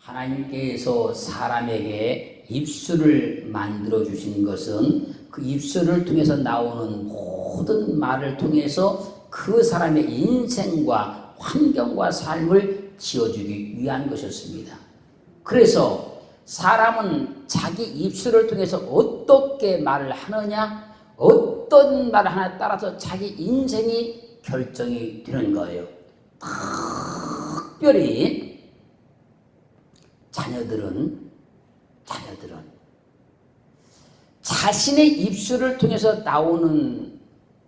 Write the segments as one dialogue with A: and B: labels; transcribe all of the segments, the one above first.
A: 하나님께서 사람에게 입술을 만들어 주신 것은 그 입술을 통해서 나오는 모든 말을 통해서 그 사람의 인생과 환경과 삶을 지어주기 위한 것이었습니다. 그래서 사람은 자기 입술을 통해서 어떻게 말을 하느냐, 어떤 말을 하느냐에 따라서 자기 인생이 결정이 되는 거예요. 특별히 자녀들은 자신의 입술을 통해서 나오는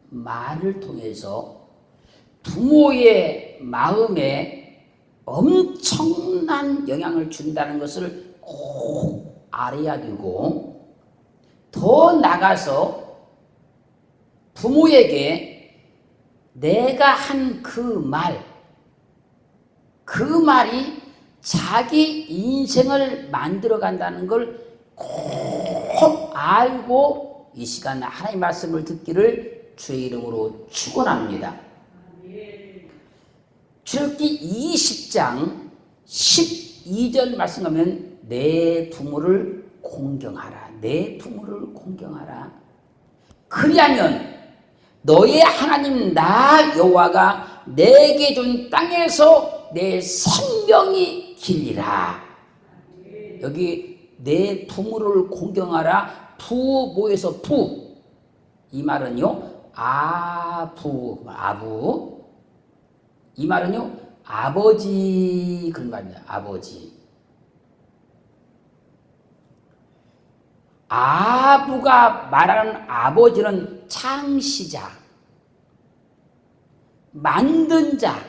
A: 말을 통해서 부모의 마음에 엄청난 영향을 준다는 것을 꼭 알아야 되고, 더 나가서 부모에게 내가 한 그 말이 자기 인생을 만들어 간다는 걸 꼭 알고 이 시간 하나님의 말씀을 듣기를 주의 이름으로 축원합니다. 출애굽기 20장 12절 말씀하면 내 부모를 공경하라. 내 부모를 공경하라. 그리하면 너의 하나님 나 여호와가 내게 준 땅에서 내 생명이 길리라. 여기 내 부모를 공경하라. 부모에서 부. 이 말은요, 아부. 이 말은요, 아버지 그런 말입니다. 아버지. 아부가 말하는 아버지는 창시자, 만든 자,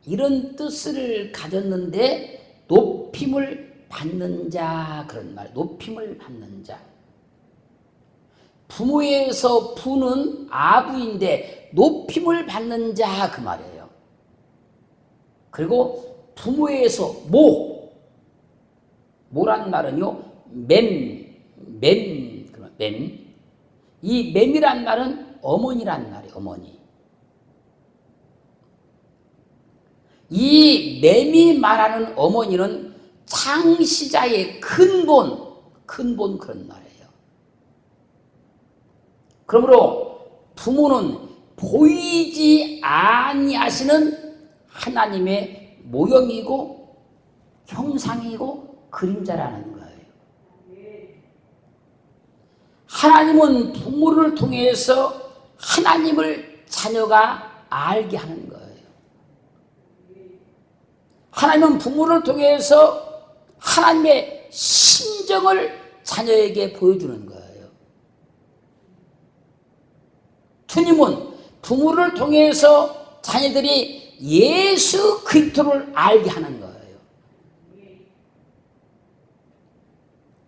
A: 이런 뜻을 가졌는데 높임을 받는 자, 그런 말. 높임을 받는 자. 부모에서 부는 아부인데 높임을 받는 자, 그 말이에요. 그리고 부모에서 모란 말은요, 이 맴이란 말은 어머니란 말이에요. 어머니. 이 맴이 말하는 어머니는 창시자의 근본 그런 말이에요. 그러므로 부모는 보이지 아니하시는 하나님의 모형이고 형상이고 그림자라는 거예요. 하나님은 부모를 통해서 하나님을 자녀가 알게 하는 거예요. 하나님은 부모를 통해서 하나님의 심정을 자녀에게 보여주는 거예요. 주님은 부모를 통해서 자녀들이 예수 그리스도를 알게 하는 거예요.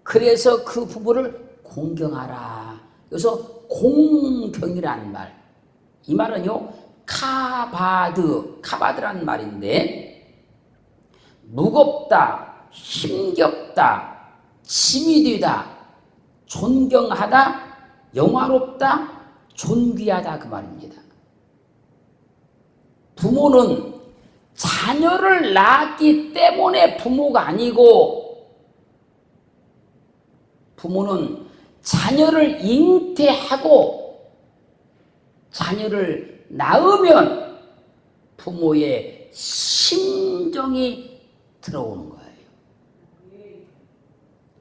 A: 그래서 그 부모를 공경하라. 여기서 공경이라는 말, 이 말은요, 카바드라는 말인데, 무겁다, 힘겹다, 짐이 되다, 존경하다, 영화롭다, 존귀하다, 그 말입니다. 부모는 자녀를 낳았기 때문에 부모가 아니고, 부모는 자녀를 잉태하고 자녀를 낳으면 부모의 심정이 들어오는 거예요.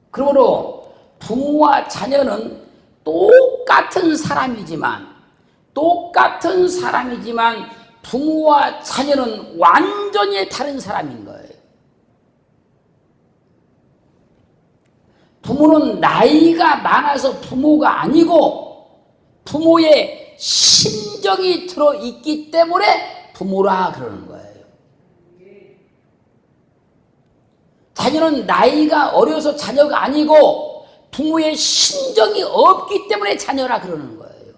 A: 그러므로 부모와 자녀는 똑같은 사람이지만 부모와 자녀는 완전히 다른 사람인 거예요. 부모는 나이가 많아서 부모가 아니고 부모의 심정이 들어있기 때문에 부모라 그러는 거예요. 자녀는 나이가 어려서 자녀가 아니고 부모의 심정이 없기 때문에 자녀라 그러는 거예요.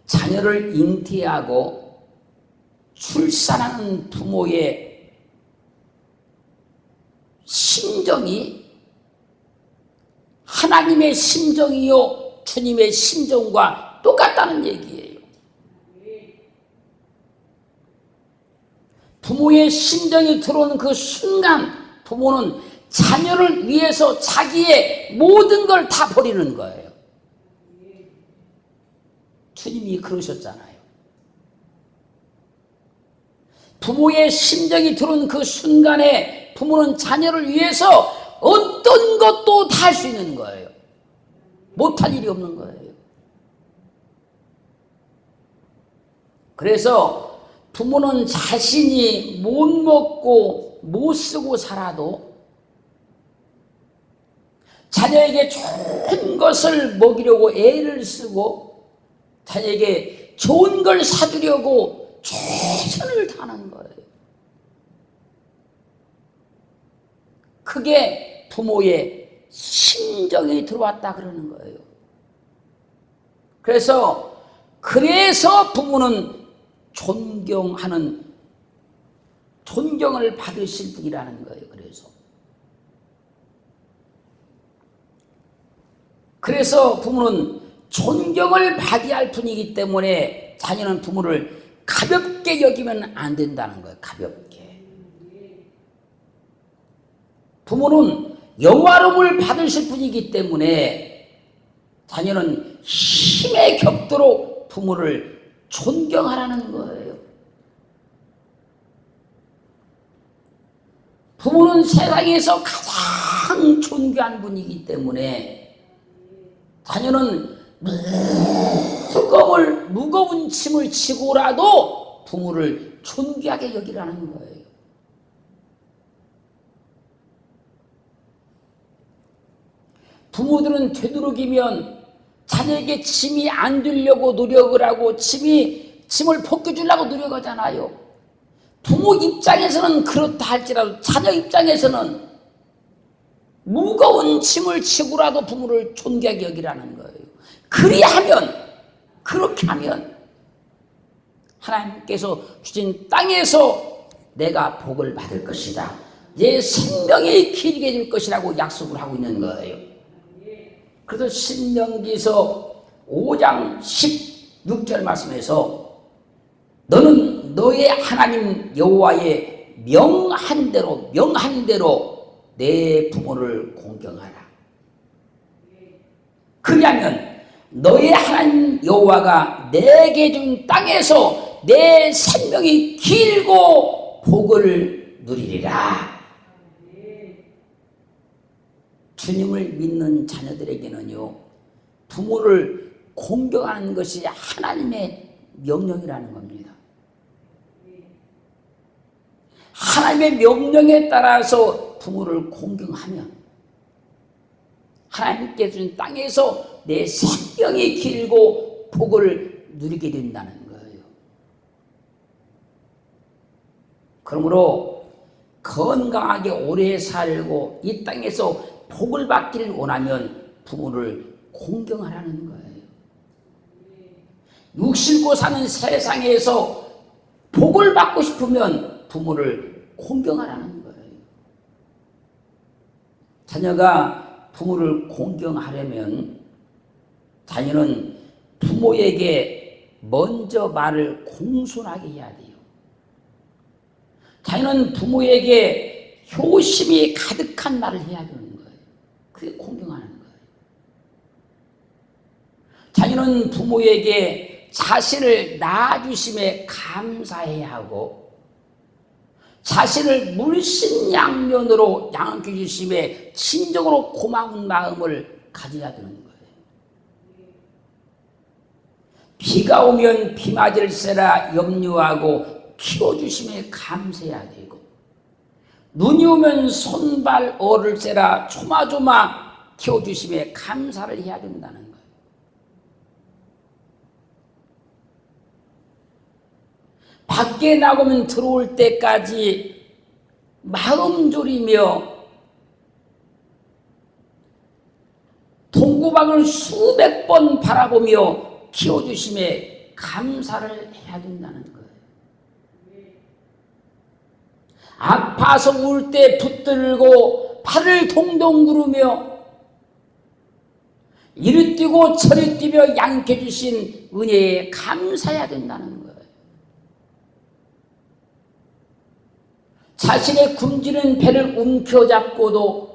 A: 자녀를 잉태하고 출산하는 부모의 심정이 하나님의 심정이요 주님의 심정과 똑같다는 얘기예요. 부모의 심정이 들어오는 그 순간 부모는 자녀를 위해서 자기의 모든 걸 다 버리는 거예요. 주님이 그러셨잖아요. 부모의 심정이 들어오는 그 순간에 부모는 자녀를 위해서 어떤 것도 다 할 수 있는 거예요. 못할 일이 없는 거예요. 그래서 부모는 자신이 못 먹고 못 쓰고 살아도 자녀에게 좋은 것을 먹이려고 애를 쓰고 자녀에게 좋은 걸 사주려고 최선을 다하는 거예요. 그게 부모의 심정이 들어왔다 그러는 거예요. 그래서 부모는 존경을 받으실 분이라는 거예요. 그래서 부모는 존경을 받아야 할 분이기 때문에 자녀는 부모를 가볍게 여기면 안 된다는 거예요. 가볍게. 부모는 영화로움을 받으실 분이기 때문에 자녀는 힘에 겹도록 부모를 존경하라는 거예요. 부모는 세상에서 가장 존귀한 분이기 때문에 자녀는 무거운 짐을 지고라도 부모를 존귀하게 여기라는 거예요. 부모들은 되도록이면 자녀에게 짐이 안 들려고 노력을 하고 짐을 벗겨주려고 노력하잖아요. 부모 입장에서는 그렇다 할지라도 자녀 입장에서는 무거운 짐을 지고라도 부모를 존귀하게 여기라는 거예요. 그렇게 하면 하나님께서 주신 땅에서 내가 복을 받을 것이다. 내 생명이 길게 될 것이라고 약속을 하고 있는 거예요. 그래서 신명기서 5장 16절 말씀에서 너는 너의 하나님 여호와의 명한 대로 내 부모를 공경하라. 그리하면 너의 하나님 여호와가 내게 준 땅에서 내 생명이 길고 복을 누리리라. 주님을 믿는 자녀들에게는요, 부모를 공경하는 것이 하나님의 명령이라는 겁니다. 하나님의 명령에 따라서 부모를 공경하면 하나님께 준 땅에서 내 생명이 길고 복을 누리게 된다는 거예요. 그러므로 건강하게 오래 살고 이 땅에서 복을 받기를 원하면 부모를 공경하라는 거예요. 육신고 사는 세상에서 복을 받고 싶으면 부모를 공경하라는 거예요. 자녀가 부모를 공경하려면 자녀는 부모에게 먼저 말을 공손하게 해야 돼요. 자녀는 부모에게 효심이 가득한 말을 해야 되는 거예요. 그게 공경하는 거예요. 자녀는 부모에게 자신을 낳아주심에 감사해야 하고 자신을 물신양면으로 양육해 주심에 진정으로 고마운 마음을 가져야 되는 거예요. 비가 오면 비 맞을세라 염려하고 키워주심에 감사해야 되고 눈이 오면 손발 얼을세라 조마조마 키워주심에 감사를 해야 된다는 거예요. 밖에 나가면 들어올 때까지 마음 졸이며 동구방을 수백 번 바라보며 키워주심에 감사를 해야 된다는 거예요. 아파서 울 때 붙들고 팔을 동동 구르며 이리 뛰고 저리 뛰며 양육해 주신 은혜에 감사해야 된다는 거예요. 자신의 굶주린 배를 움켜잡고도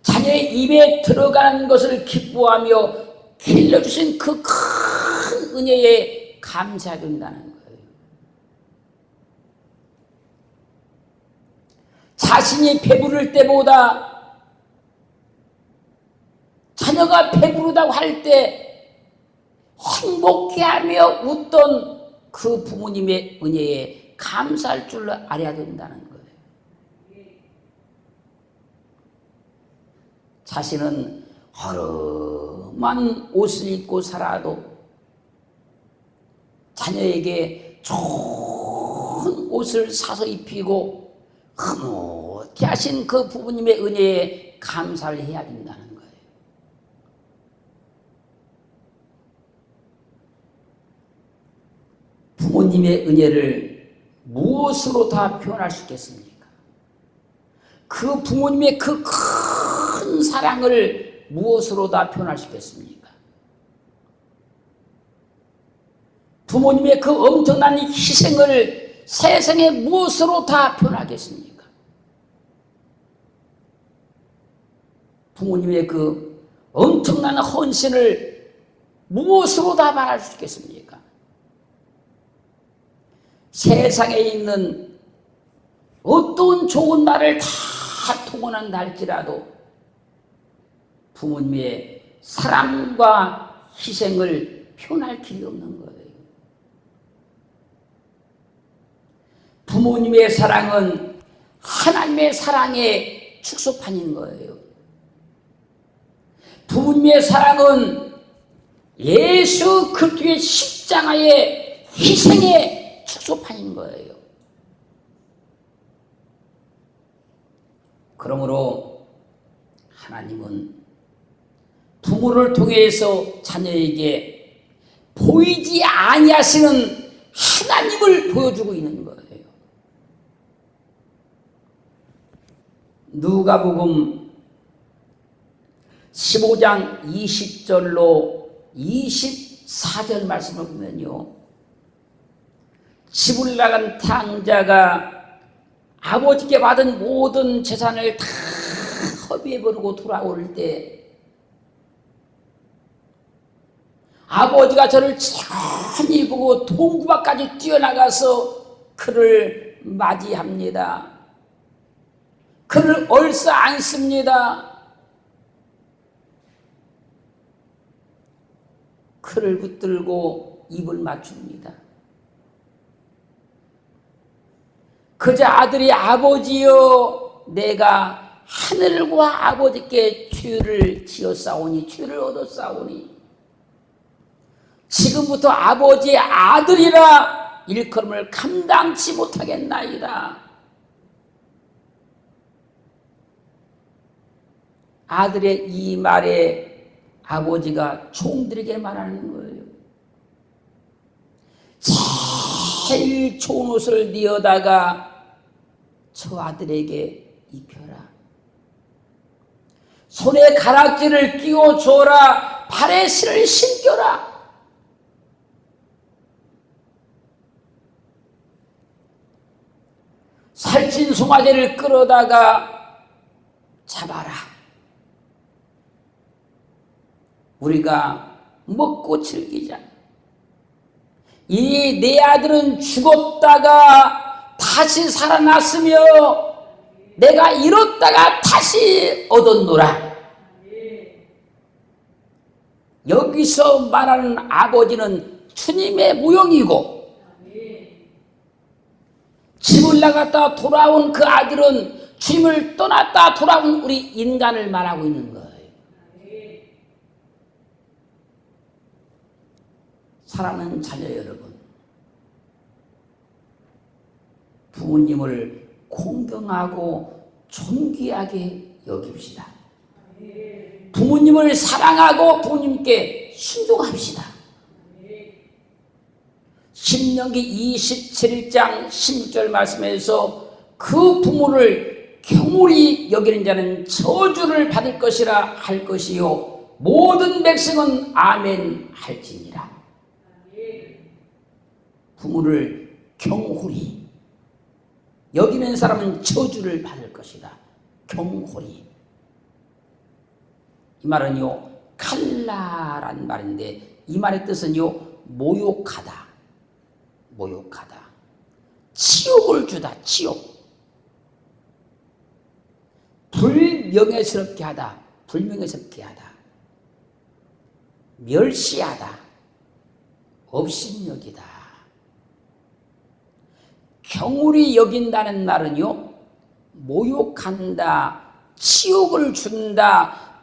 A: 자녀의 입에 들어가는 것을 기뻐하며 길러주신 그 큰 은혜에 감사해야 된다는 거예요. 자신이 배부를 때보다 자녀가 배부르다고 할 때 행복해하며 웃던 그 부모님의 은혜에 감사할 줄 알아야 된다는 거예요. 자신은 허름한 옷을 입고 살아도 자녀에게 좋은 옷을 사서 입히고 흐뭇히 하신 그 부모님의 은혜에 감사를 해야 된다는 거예요. 부모님의 은혜를 무엇으로 다 표현할 수 있겠습니까? 그 부모님의 그 큰 사랑을 무엇으로 다 표현할 수 있겠습니까? 부모님의 그 엄청난 희생을 세상에 무엇으로 다 표현하겠습니까? 부모님의 그 엄청난 헌신을 무엇으로 다 말할 수 있겠습니까? 세상에 있는 어떤 좋은 말을 다 통원한다 할지라도 부모님의 사랑과 희생을 표현할 길이 없는 거예요. 부모님의 사랑은 하나님의 사랑의 축소판인 거예요. 부모님의 사랑은 예수 그리스도의 십자가의 희생의 축소판인 거예요. 그러므로 하나님은 부모를 통해서 자녀에게 보이지 아니하시는 하나님을 보여주고 있는 거예요. 누가복음 15장 20절로 24절 말씀을 보면요, 집을 나간 탕자가 아버지께 받은 모든 재산을 다 허비해버리고 돌아올 때 아버지가 저를 천히 보고 동구밖까지 뛰어나가서 그를 맞이합니다. 그를 얼싸 안습니다. 그를 붙들고 입을 맞춥니다. 그저 아들이 아버지여 내가 하늘과 아버지께 죄를 지었사오니 죄를 얻었사오니 지금부터 아버지의 아들이라 일컬음을 감당치 못하겠나이다. 아들의 이 말에 아버지가 종들에게 말하는 거예요. 제일 좋은 옷을 뉘어다가 저 아들에게 입혀라. 손에 가락지를 끼워줘라. 발에 신을 신겨라. 살찐 송아지를 끌어다가 잡아라. 우리가 먹고 즐기자. 이 내 아들은 죽었다가 다시 살아났으며 내가 잃었다가 다시 얻었노라. 여기서 말하는 아버지는 주님의 모형이고 집을 나갔다 돌아온 그 아들은 주님을 떠났다 돌아온 우리 인간을 말하고 있는 거예요. 사랑하는 자녀 여러분, 부모님을 공경하고 존귀하게 여깁시다. 부모님을 사랑하고 부모님께 순종합시다. 신명기 27장 16절 말씀에서 그 부모를 경홀히 여기는 자는 저주를 받을 것이라 할 것이요 모든 백성은 아멘 할지니라. 부모를 경홀히 여기는 사람은 저주를 받을 것이다. 경홀히. 이 말은요, 칼라란 말인데 이 말의 뜻은요, 모욕하다. 모욕하다. 치욕을 주다. 치욕. 불명예스럽게 하다. 불명예스럽게 하다. 멸시하다. 업신여기다. 경홀히 여긴다는 말은요, 모욕한다, 치욕을 준다,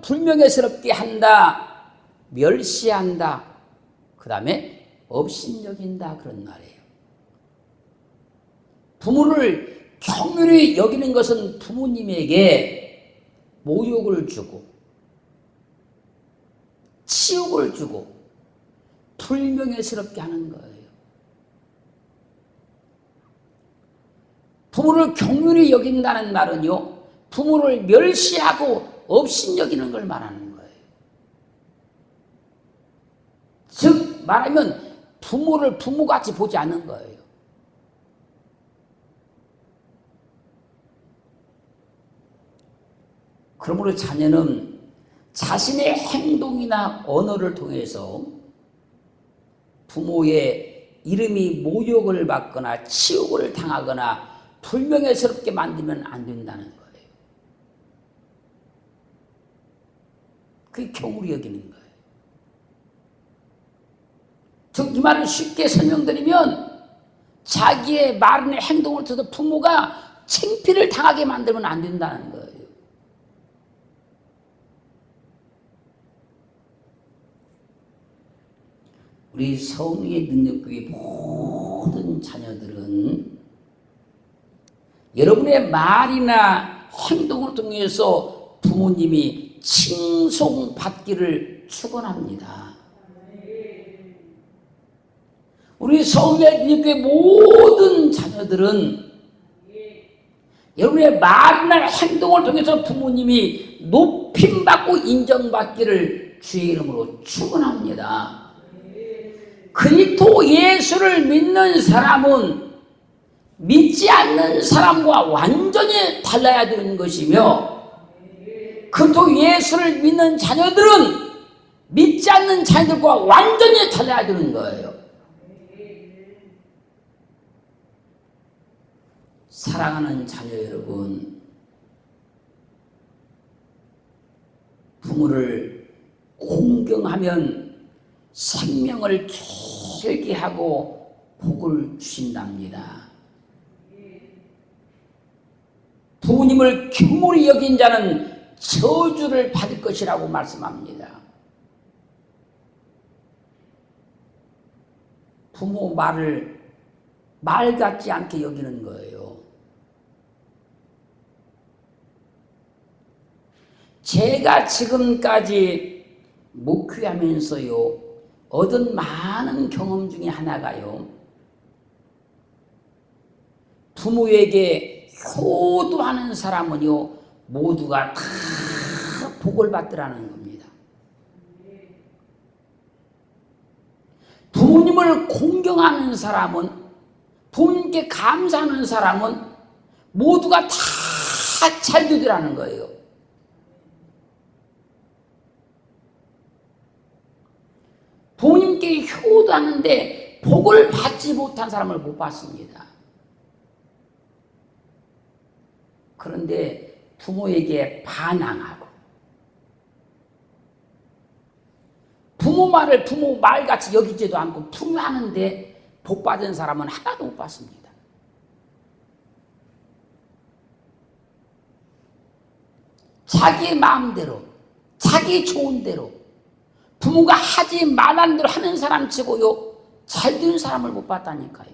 A: 불명예스럽게 한다, 멸시한다, 그 다음에 업신여긴다, 그런 말이에요. 부모를 경홀히 여기는 것은 부모님에게 모욕을 주고 치욕을 주고 불명예스럽게 하는 거예요. 부모를 경륜히 여긴다는 말은요, 부모를 멸시하고 업신여기는 걸 말하는 거예요. 즉 말하면 부모를 부모같이 보지 않는 거예요. 그러므로 자녀는 자신의 행동이나 언어를 통해서 부모의 이름이 모욕을 받거나 치욕을 당하거나 불명예스럽게 만들면 안 된다는 거예요. 그게 경홀히 여기는 거예요. 즉 이 말을 쉽게 설명드리면 자기의 말이나 행동을 통해서 부모가 창피를 당하게 만들면 안 된다는 거예요. 우리 성령의 능력교회 모든 자녀들은 여러분의 말이나 행동을 통해서 부모님이 칭송받기를 축원합니다. 우리 성령의 능력교회 모든 자녀들은 여러분의 말이나 행동을 통해서 부모님이 높임받고 인정받기를 주의 이름으로 축원합니다. 그리스도 예수를 믿는 사람은 믿지 않는 사람과 완전히 달라야 되는 것이며, 그리스도 예수를 믿는 자녀들은 믿지 않는 자녀들과 완전히 달라야 되는 거예요. 사랑하는 자녀 여러분, 부모를 공경하면 생명을 길게 하고 복을 주신답니다. 부모님을 경홀히 여긴 자는 저주를 받을 것이라고 말씀합니다. 부모 말을 말 같지 않게 여기는 거예요. 제가 지금까지 목회하면서요, 얻은 많은 경험 중에 하나가요, 부모에게 효도하는 사람은요, 모두가 다 복을 받더라는 겁니다. 부모님을 공경하는 사람은, 부모님께 감사하는 사람은 모두가 다 잘 되더라는 거예요. 부모님께 효도하는데 복을 받지 못한 사람을 못 봤습니다. 그런데 부모에게 반항하고 부모 말을 부모 말같이 여기지도 않고 풍요하는데 복 받은 사람은 하나도 못 봤습니다. 자기 마음대로, 자기 좋은 대로, 부모가 하지 말라는 대로 하는 사람 치고요, 잘 되는 사람을 못 봤다니까요.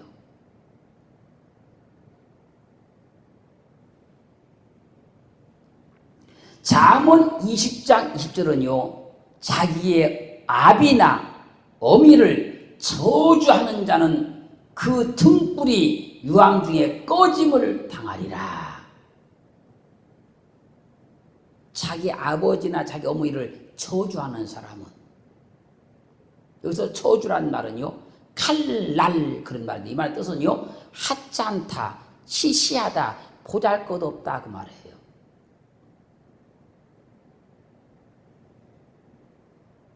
A: 잠언 20장 20절은요, 자기의 아비나 어미를 저주하는 자는 그 등불이 유황 중에 꺼짐을 당하리라. 자기 아버지나 자기 어머니를 저주하는 사람은, 여기서 저주란 말은요, 칼날 그런 말인데, 이 말의 뜻은요, 하찮다, 시시하다, 보잘것없다 그 말이에요.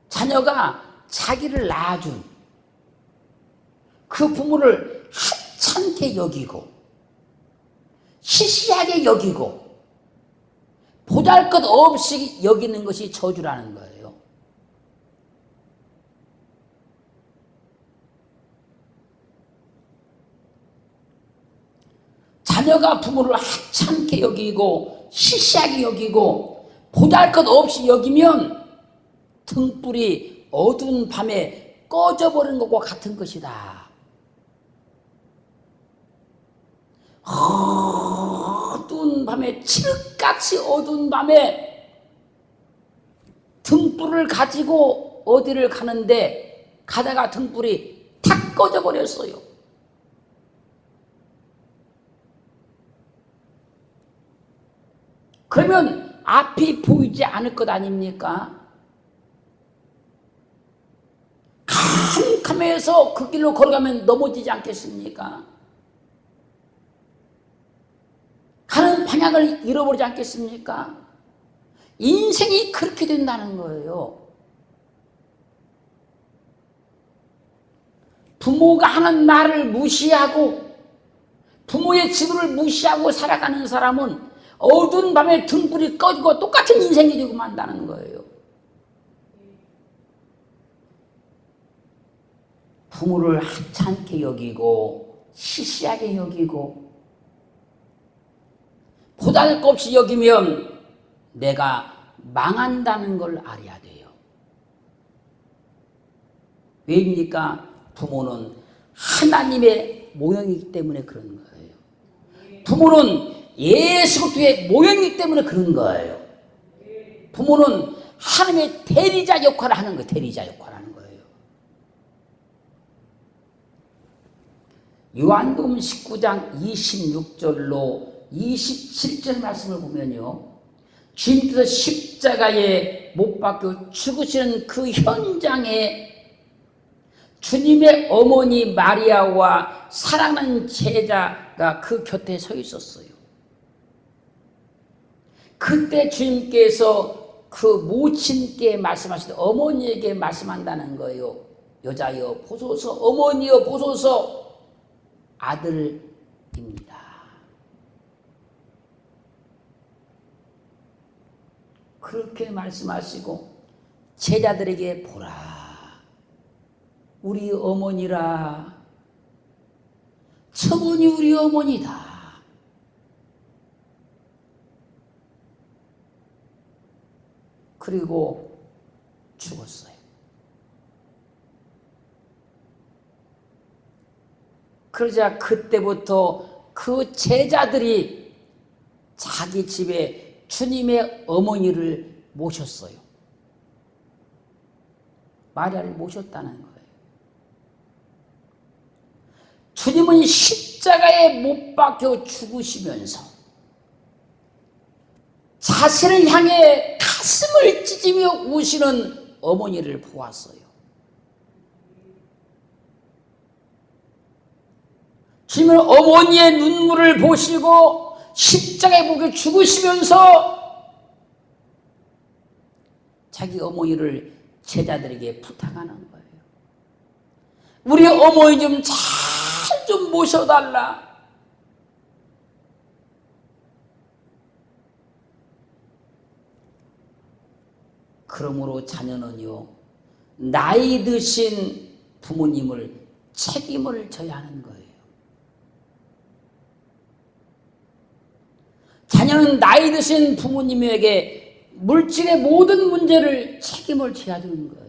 A: 자녀가 자기를 낳아준 그 부모를 하찮게 여기고 시시하게 여기고 보잘것없이 여기는 것이 저주라는 거예요. 자녀가 부모를 하찮게 여기고 시시하게 여기고 보잘것없이 여기면 등불이 어두운 밤에 꺼져버린 것과 같은 것이다. 어두운 밤에, 칠흑같이 어두운 밤에 등불을 가지고 어디를 가는데 가다가 등불이 탁 꺼져버렸어요. 그러면 앞이 보이지 않을 것 아닙니까? 캄캄해서 그 길로 걸어가면 넘어지지 않겠습니까? 가는 방향을 잃어버리지 않겠습니까? 인생이 그렇게 된다는 거예요. 부모가 하는 말을 무시하고 부모의 지도를 무시하고 살아가는 사람은 어두운 밤에 등불이 꺼지고 똑같은 인생이 되고 만다는 거예요. 부모를 하찮게 여기고 시시하게 여기고 보잘것없이 여기면 내가 망한다는 걸 알아야 돼요. 왜입니까? 부모는 하나님의 모형이기 때문에 그런 거예요. 부모는 예수 그리스도의 모형이기 때문에 그런 거예요. 부모는 하나님의 대리자 역할을 하는 거예요. 대리자 역할을 하는 거예요. 요한복음 19장 26절로 27절 말씀을 보면요, 주님께서 십자가에 못 박혀 죽으시는 그 현장에 주님의 어머니 마리아와 사랑하는 제자가 그 곁에 서 있었어요. 그때 주님께서 그 모친께 말씀하시되 어머니에게 말씀한다는 거예요. 여자여 보소서, 어머니여 보소서, 아들입니다. 그렇게 말씀하시고 제자들에게 보라, 우리 어머니라, 저분이 우리 어머니다. 그리고 죽었어요. 그러자 그때부터 그 제자들이 자기 집에 주님의 어머니를 모셨어요. 마리아를 모셨다는 거예요. 주님은 십자가에 못 박혀 죽으시면서 자신을 향해 가슴을 찢으며 우시는 어머니를 보았어요. 주님은 어머니의 눈물을 보시고 십자가에 못 박혀 죽으시면서 자기 어머니를 제자들에게 부탁하는 거예요. 우리 어머니 좀 잘 모셔달라. 그러므로 자녀는요, 나이 드신 부모님을 책임을 져야 하는 거예요. 자녀는 나이 드신 부모님에게 물질의 모든 문제를 책임을 져야 되는 거예요.